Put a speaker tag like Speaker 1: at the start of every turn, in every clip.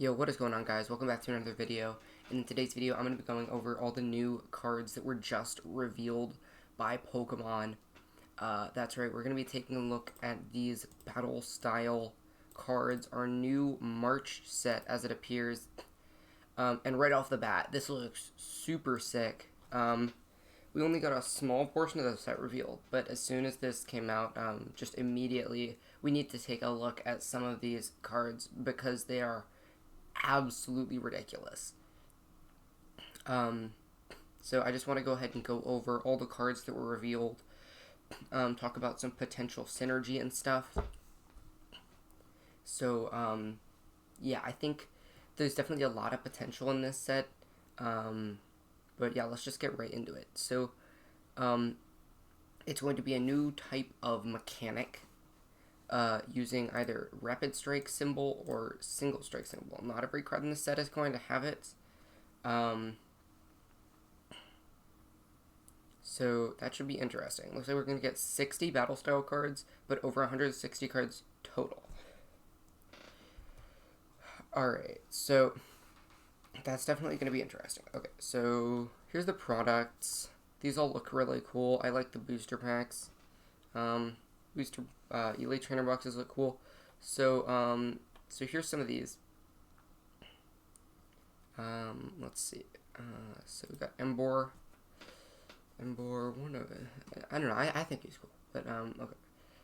Speaker 1: Yo, what is going on, guys? Welcome back to another video. And in today's video, I'm going to be going over all the new cards that were just revealed by Pokemon. That's right, we're going to be taking a look at these battle style cards, our new March set as it appears. And right off the bat, this looks super sick. We only got a small portion of the set revealed, but as soon as this came out, just immediately, we need to take a look at some of these cards because they are absolutely ridiculous. So I just want to go ahead and go over all the cards that were revealed, talk about some potential synergy and stuff. So, yeah, I think there's definitely a lot of potential in this set. But yeah, let's just get right into it. So, it's going to be a new type of mechanic using either Rapid Strike symbol or Single Strike symbol. Not every card in the set is going to have it. So that should be interesting. Looks like we're going to get 60 Battle Style cards, but over 160 cards total. Alright, so that's definitely going to be interesting. Okay, so here's the products. These all look really cool. I like the booster packs. Booster Elite Trainer boxes look cool. So, so here's some of these. Let's see. So we got Emboar. One of I don't know. I think he's cool. But okay.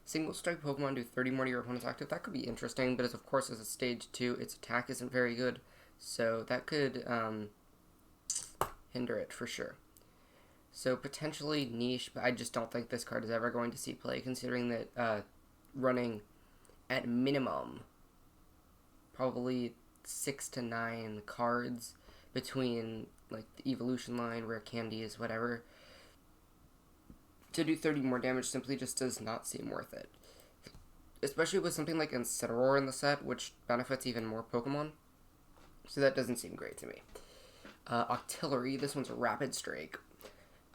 Speaker 1: Single strike Pokemon do 30 more to your opponent's active. That could be interesting, but of course as a stage 2, its attack isn't very good, so that could hinder it for sure. So potentially niche, but I just don't think this card is ever going to see play, considering that running at minimum probably 6 to 9 cards between like the evolution line, rare candies, whatever, to do 30 more damage simply just does not seem worth it. Especially with something like Incineroar in the set, which benefits even more Pokemon. So that doesn't seem great to me. Octillery, this one's a Rapid Strike.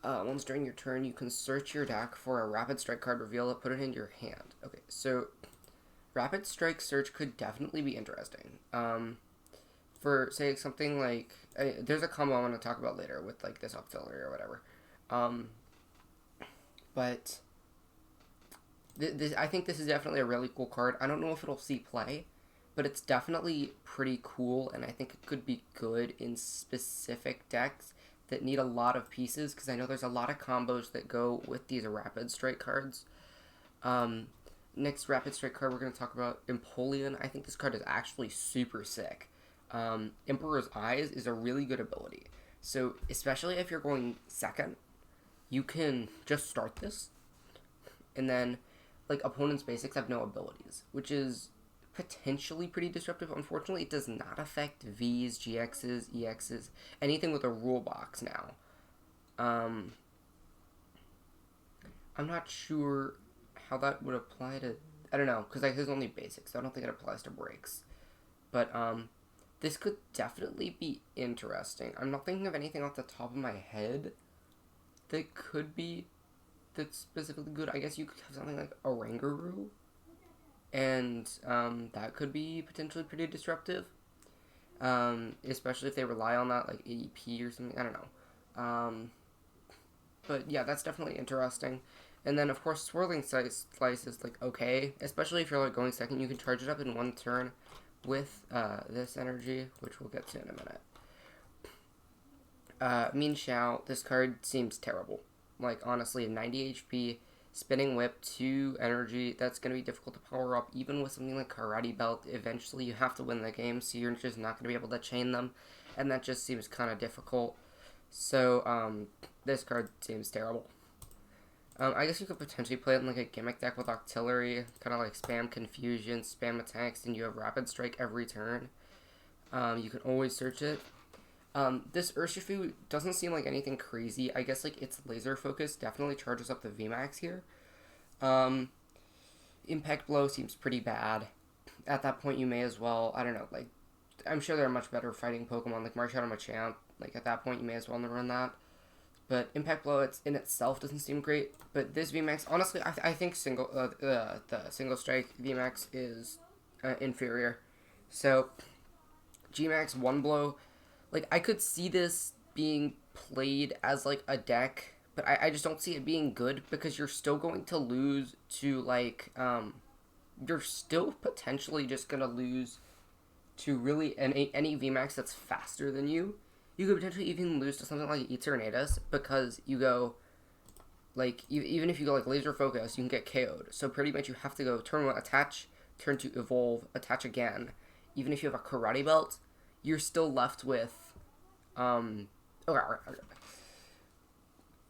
Speaker 1: Once during your turn, you can search your deck for a Rapid Strike card, reveal it, put it into your hand. Okay, so Rapid Strike search could definitely be interesting. For, say, something like... there's a combo I want to talk about later with, like, this Octillery or whatever. But I think this is definitely a really cool card. I don't know if it'll see play, but it's definitely pretty cool, and I think it could be good in specific decks that need a lot of pieces, because I know there's a lot of combos that go with these Rapid Strike cards. Next Rapid Strike card we're going to talk about, Empoleon. I think this card is actually super sick. Emperor's Eyes is a really good ability. So, especially if you're going second, you can just start this, and then, like, opponent's basics have no abilities, which is potentially pretty disruptive. Unfortunately, it does not affect Vs, GXs, EXs, anything with a rule box now. I'm not sure how that would apply to... I don't know, because there's only basics, so I don't think it applies to breaks. But, this could definitely be interesting. I'm not thinking of anything off the top of my head that could be that's specifically good. I guess you could have something like a Oranguru, and that could be potentially pretty disruptive, especially if they rely on that, like AEP or something. I don't know. But yeah, that's definitely interesting. And then, of course, Swirling Slice is, like, okay, especially if you're, like, going second. You can charge it up in one turn with this energy, which we'll get to in a minute. Mean Xiao, this card seems terrible. Like, honestly, 90 HP, Spinning Whip, 2 energy, that's going to be difficult to power up. Even with something like Karate Belt, eventually you have to win the game, so you're just not going to be able to chain them, and that just seems kind of difficult. So, this card seems terrible. I guess you could potentially play it in, like, a gimmick deck with Octillery, kind of like spam Confusion, spam attacks, and you have Rapid Strike every turn. You can always search it. This Urshifu doesn't seem like anything crazy. I guess, like, its laser focus definitely charges up the VMAX here. Impact Blow seems pretty bad. At that point, you may as well, I don't know, like, I'm sure there are much better fighting Pokemon, like Marshall Machamp. Like, at that point, you may as well run that. But Impact Blow in itself doesn't seem great. But this VMAX, honestly, I think the Single Strike VMAX is inferior. So, G-Max One Blow, like, I could see this being played as, like, a deck, but I just don't see it being good because you're still going to lose to, like, you're still potentially just going to lose to really any VMAX that's faster than you. You could potentially even lose to something like Eternatus because you go, like, even if you go, like, Laser Focus, you can get KO'd. So pretty much you have to go turn 1, attach, turn 2, evolve, attach again. Even if you have a Karate Belt, you're still left with, okay.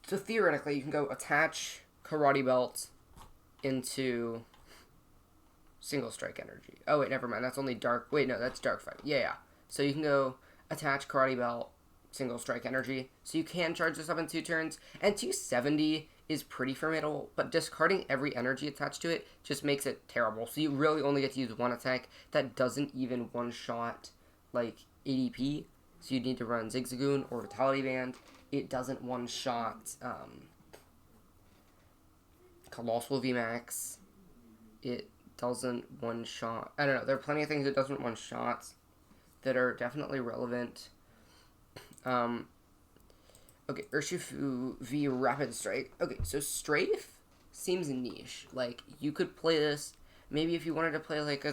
Speaker 1: So theoretically, you can go attach Karate Belt into Single Strike Energy. Oh, wait, never mind. That's only Dark... Wait, no, that's Dark Fight. Yeah. So you can go attach Karate Belt, Single Strike Energy. So you can charge this up in 2 turns. And 270 is pretty formidable, but discarding every energy attached to it just makes it terrible. So you really only get to use one attack that doesn't even one-shot, like, ADP. So you need to run Zigzagoon or Vitality Band. It doesn't one-shot Colossal VMAX. It doesn't one-shot... I don't know. There are plenty of things it doesn't one-shot that are definitely relevant. Okay, Urshifu v Rapid Strike. Okay, so Strafe seems niche. Like, you could play this, maybe if you wanted to play, like,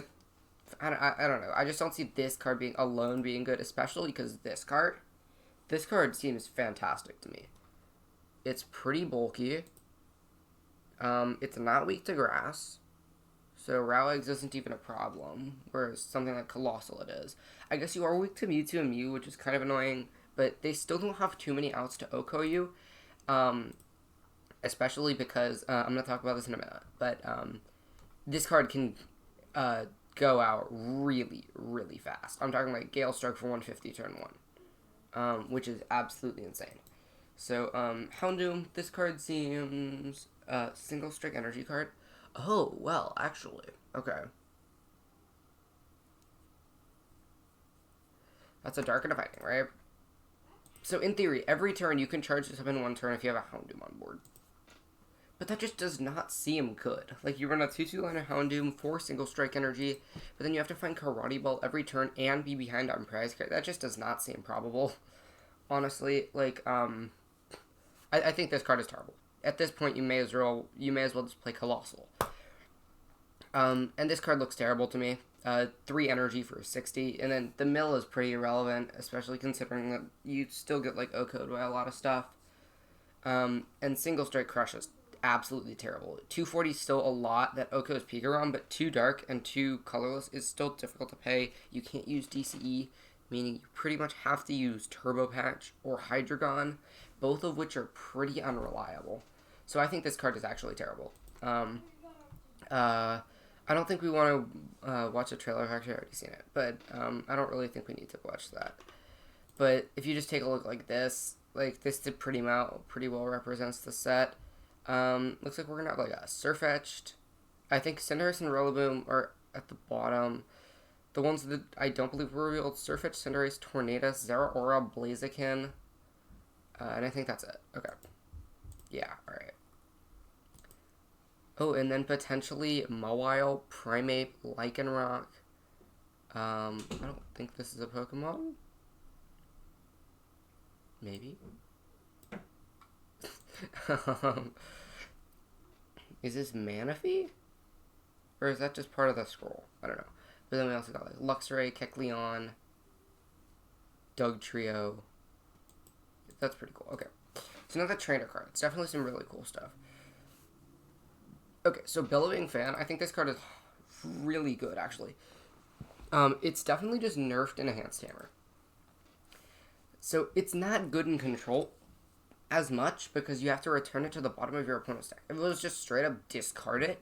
Speaker 1: I don't know. I just don't see this card being alone being good, especially because this card seems fantastic to me. It's pretty bulky. It's not weak to grass. So Roweggs isn't even a problem, whereas something like Colossal it is. I guess you are weak to Mewtwo and Mew, which is kind of annoying, but they still don't have too many outs to OHKO you, especially because, I'm going to talk about this in a minute, but this card can go out really, really fast. I'm talking like Gale Strike for 150 turn 1, which is absolutely insane. So, Houndoom, this card seems Single Strike Energy card. Oh, well, actually. Okay. That's a Dark and a Fighting, right? So, in theory, every turn you can charge this up in 1 turn if you have a Houndoom on board. But that just does not seem good. Like, you run a 2/2 line of Houndoom for Single Strike Energy, but then you have to find Karate Ball every turn and be behind on prize card. That just does not seem probable. Honestly, like, I think this card is terrible. At this point, you may as well just play Colossal. And this card looks terrible to me. 3 energy for 60, and then the mill is pretty irrelevant, especially considering that you still get, like, OHKO'd by a lot of stuff. And Single Strike Crush is absolutely terrible. 240 is still a lot that OHKO's Pikarom, but 2 Dark and 2 Colorless is still difficult to pay. You can't use DCE, meaning you pretty much have to use Turbo Patch or Hydreigon, both of which are pretty unreliable. So I think this card is actually terrible. I don't think we want to watch a trailer. I've actually already seen it, but I don't really think we need to watch that. But if you just take a look like this did pretty well represents the set. Looks like we're gonna have like a Surfetched. I think Cinderace and Rillaboom are at the bottom. The ones that I don't believe were revealed: Surfetch'd, Cinderace, Tornadus, Zeraora, Blaziken, and I think that's it. Okay. Yeah. All right. Oh, and then potentially Mawile, Primeape, Lycanroc. I don't think this is a Pokemon. Maybe. Is this Manaphy? Or is that just part of the scroll? I don't know. But then we also got like Luxray, Kecleon, Dugtrio. That's pretty cool. Okay. So now the trainer card. It's definitely some really cool stuff. Okay, so Billowing Fan. I think this card is really good, actually. It's definitely just nerfed and Enhanced Hammer. So it's not good in control as much because you have to return it to the bottom of your opponent's deck. If it was just straight up discard it,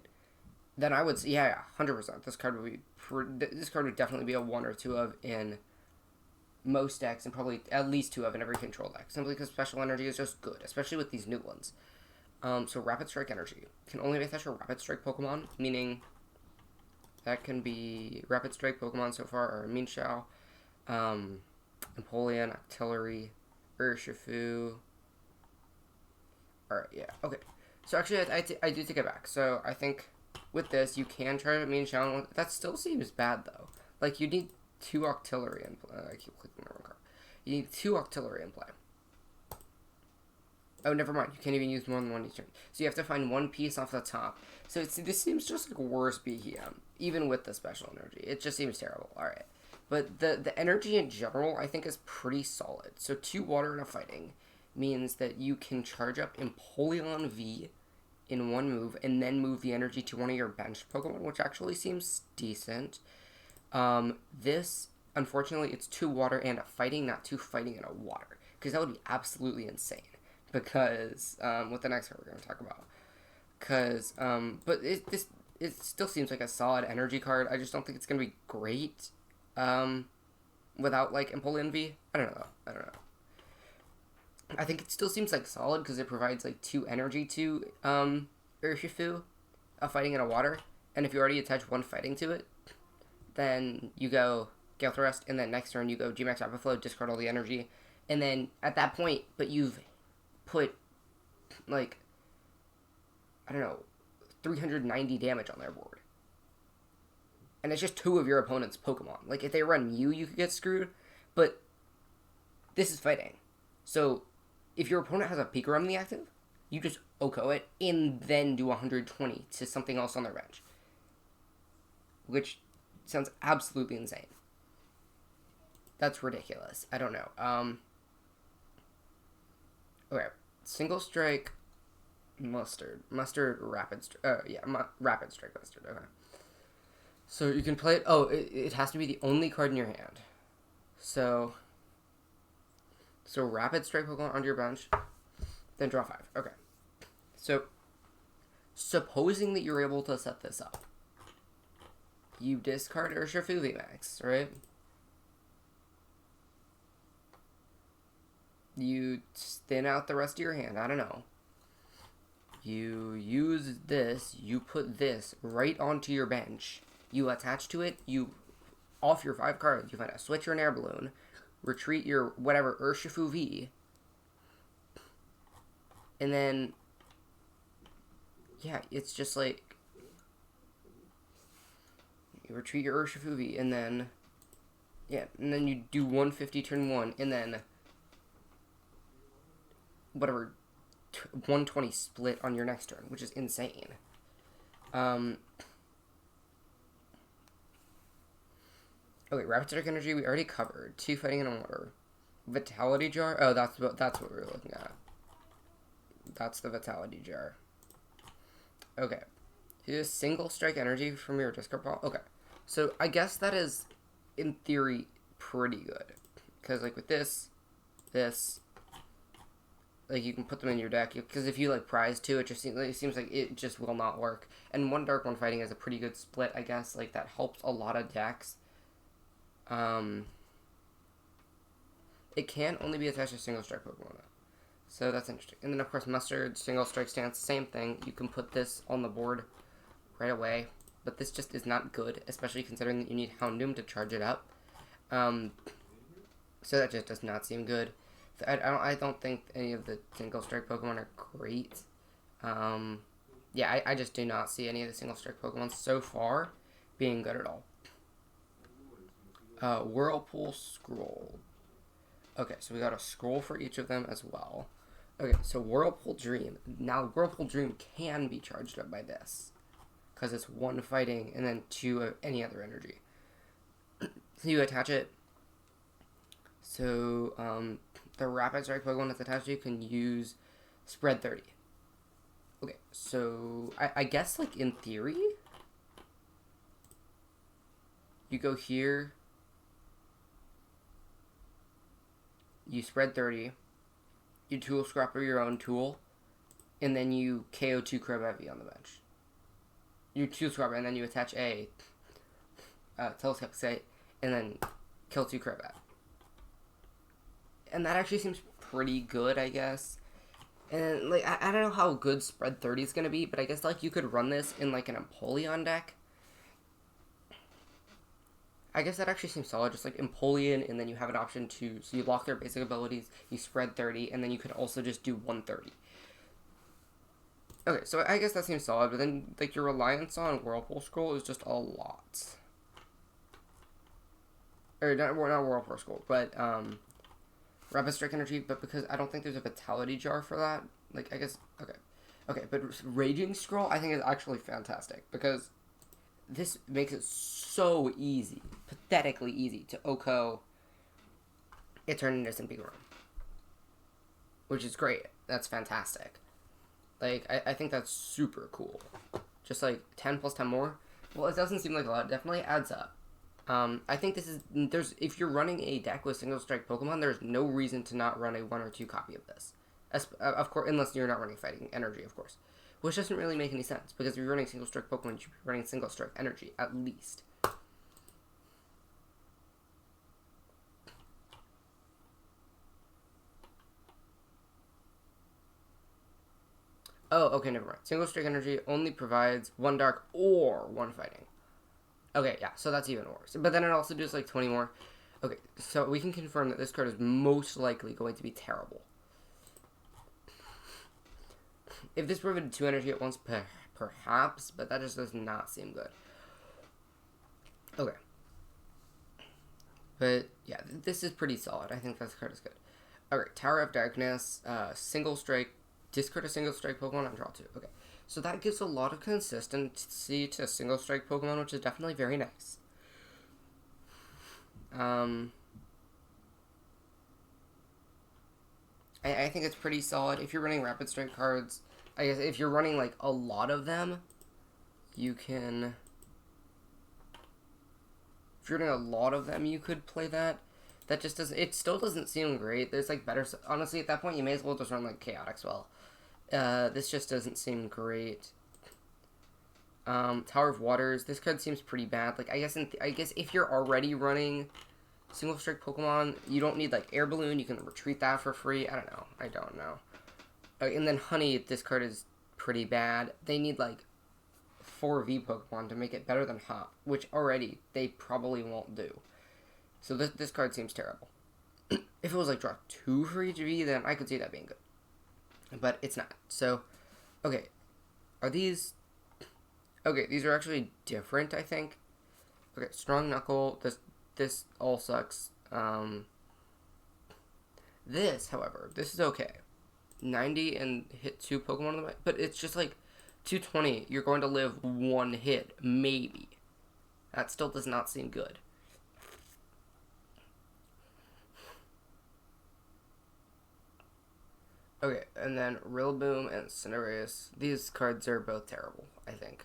Speaker 1: then I would say, yeah, 100%. This card would definitely be a 1 or 2 of in most decks, and probably at least 2 of in every control deck. Simply because Special Energy is just good, especially with these new ones. So Rapid Strike Energy can only be such a Rapid Strike Pokemon, meaning that can be Rapid Strike Pokemon so far are Minshao, Empoleon, Octillery, Urshifu. Alright, yeah, okay. So actually, I do take it back. So I think with this, you can try to Minshao. That still seems bad, though. Like, you need 2 artillery in play. I keep clicking the wrong card. You need 2 artillery in play. Oh, never mind. You can't even use more than 1 each turn. So you have to find 1 piece off the top. So this seems just like worse BGM, even with the special energy. It just seems terrible. Alright. But the energy in general, I think, is pretty solid. So 2 water and a fighting means that you can charge up Empoleon V in 1 move, and then move the energy to one of your bench Pokemon, which actually seems decent. This, unfortunately, it's 2 water and a fighting, not 2 fighting and a water. Because that would be absolutely insane. Because, with the next card we're going to talk about. Because, but it still seems like a solid energy card. I just don't think it's going to be great, without, like, Empoleon V. I don't know. I think it still seems, like, solid because it provides, like, 2 energy to, Urshifu, a fighting and a water. And if you already attach 1 fighting to it, then you go Gale Thrust, and then next turn you go G-Max Rapid Flow, discard all the energy. And then, at that point, but you've put, like, I don't know, 390 damage on their board. And it's just 2 of your opponent's Pokemon. Like, if they run Mew, you could get screwed. But this is fighting. So, if your opponent has a Pikachu in the active, you just OHKO it, and then do 120 to something else on their bench. Which sounds absolutely insane. That's ridiculous. I don't know. Okay. Single Strike Mustard. Mustard Rapid Strike. Rapid Strike Mustard. Okay. So you can play it. Oh, it has to be the only card in your hand. So Rapid Strike Pokemon onto your bench, then draw 5. Okay. So, supposing that you're able to set this up, you discard Urshifu VMAX, right? You thin out the rest of your hand. I don't know. You use this. You put this right onto your bench. You attach to it. You, off your 5 cards, you find a Switch or an Air Balloon. Retreat your whatever Urshifu V. And then, yeah, it's just like, you retreat your Urshifu V, and then, yeah, and then you do 150 turn 1, and then, whatever, 120 split on your next turn, which is insane. Okay, Rapid Strike Energy we already covered. 2 fighting and a water. Vitality Jar? Oh, that's what we were looking at. That's the Vitality Jar. Okay. Here's Single Strike Energy from your discard pile. Okay. So, I guess that is, in theory, pretty good. Because, like, with this, like, you can put them in your deck. Because if you, like, prize 2, it seems like it just will not work. And 1 Dark, 1 Fighting is a pretty good split, I guess. Like, that helps a lot of decks. It can only be attached to Single Strike Pokemon, though. So that's interesting. And then, of course, Mustard, Single Strike Stance, same thing. You can put this on the board right away. But this just is not good, especially considering that you need Houndoom to charge it up. So that just does not seem good. I don't think any of the Single Strike Pokemon are great. Yeah, I just do not see any of the Single Strike Pokemon so far being good at all. Whirlpool Scroll. Okay, so we got a scroll for each of them as well. Okay, so Whirlpool Dream. Now, Whirlpool Dream can be charged up by this. Because it's 1 fighting and then 2 of any other energy. So you attach it. So, the Rapid Strike Pokemon that's attached to you can use Spread 30. Okay, so I guess, like, in theory, you go here, you spread 30, you Tool Scrapper your own tool, and then you KO 2 Crabevi on the bench. You Tool Scrapper, and then you attach a Telescope Site, and then kill 2 Crabev. And that actually seems pretty good, I guess. And, like, I don't know how good Spread 30 is going to be, but I guess, like, you could run this in, like, an Empoleon deck. I guess that actually seems solid, just like Empoleon, and then you have an option to, so you lock their basic abilities, you spread 30, and then you could also just do 130. Okay, so I guess that seems solid, but then, like, your reliance on Whirlpool Scroll is just a lot. or not Whirlpool Scroll, but Rapid Strike Energy, but because I don't think there's a Vitality Jar for that. Like, I guess, okay, but Raging Scroll I think is actually fantastic, because this makes it so easy, pathetically easy, to OHKO Eternatus and Bigoro, which is great. That's fantastic. Like, I think that's super cool. Just like 10 plus 10 more. Well, it doesn't seem like a lot. It definitely adds up. I think if you're running a deck with single strike Pokemon, there's no reason to not run a 1 or 2 copy of this. Of course, unless you're not running Fighting Energy, of course. Which doesn't really make any sense, because if you're running single strike Pokemon, you should be running single strike Energy, at least. Oh, okay, never mind. Single strike Energy only provides 1 Dark or 1 Fighting. Okay, yeah, so that's even worse. But then it also does like 20 more. Okay, so we can confirm that this card is most likely going to be terrible. If this provided 2 energy at once, perhaps, but that just does not seem good. Okay. But, yeah, this is pretty solid. I think this card is good. Alright, Tower of Darkness, single strike, discard a single strike Pokemon and draw 2. Okay. So that gives a lot of consistency to single strike Pokemon, which is definitely very nice. I think it's pretty solid. If you're running Rapid Strike cards, I guess if you're running like a lot of them, you can. If you're running a lot of them, you could play that. That just doesn't. It still doesn't seem great. There's like better. Honestly, at that point, you may as well just run like Chaotic Swell. This just doesn't seem great. Tower of Waters. This card seems pretty bad. Like, I guess if you're already running single strike Pokemon, you don't need like Air Balloon. You can retreat that for free. I don't know. And then Honey. This card is pretty bad. They need like 4 V Pokemon to make it better than Hop, which already they probably won't do. So this card seems terrible. If it was like draw 2 for each V, then I could see that being good. But it's not. So, okay. Are these... Okay, these are actually different, I think. Okay, Strong Knuckle. This all sucks. This, however, this is okay. 90 and hit 2 Pokemon on the way. But it's just like 220. You're going to live 1 hit, maybe. That still does not seem good. Okay, and then Rillaboom and Cinderace. These cards are both terrible, I think.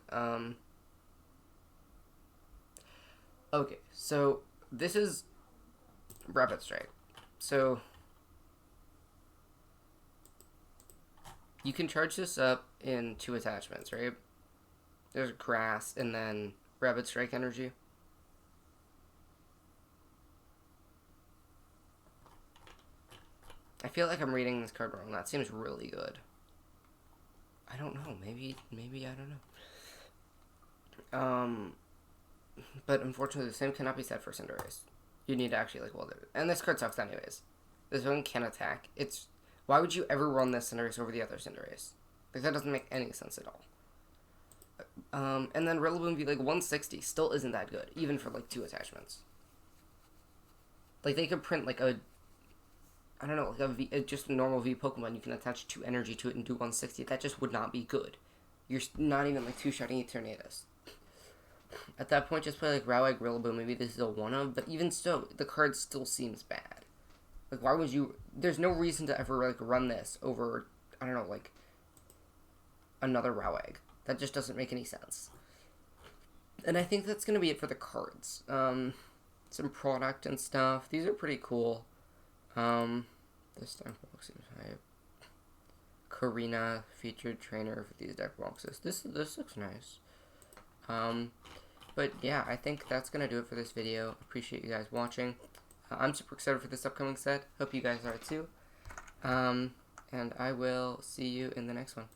Speaker 1: Okay, so this is Rapid Strike. So you can charge this up in 2 attachments, right? There's Grass and then Rapid Strike Energy. I feel like I'm reading this card wrong. That seems really good. I don't know. Maybe I don't know. But unfortunately, the same cannot be said for Cinderace. You need to actually like well, and this card sucks anyways. This one can attack. Why would you ever run this Cinderace over the other Cinderace? Like that doesn't make any sense at all. And then Rillaboom be like 160 still isn't that good, even for like 2 attachments. Like they could print like I don't know, like just a normal V Pokemon, you can attach 2 energy to it and do 160. That just would not be good. You're not even like 2-shotting Eternatus. At that point, just play like Rowegg, Rillaboom. Maybe this is a 1-of, but even so, the card still seems bad. Like, why would you... There's no reason to ever like run this over, I don't know, like another Rowegg. That just doesn't make any sense. And I think that's going to be it for the cards. Some product and stuff. These are pretty cool. This deck box seems hype. Karina featured trainer for these deck boxes. This looks nice. But yeah, I think that's gonna do it for this video. Appreciate you guys watching. I'm super excited for this upcoming set. Hope you guys are too. And I will see you in the next one.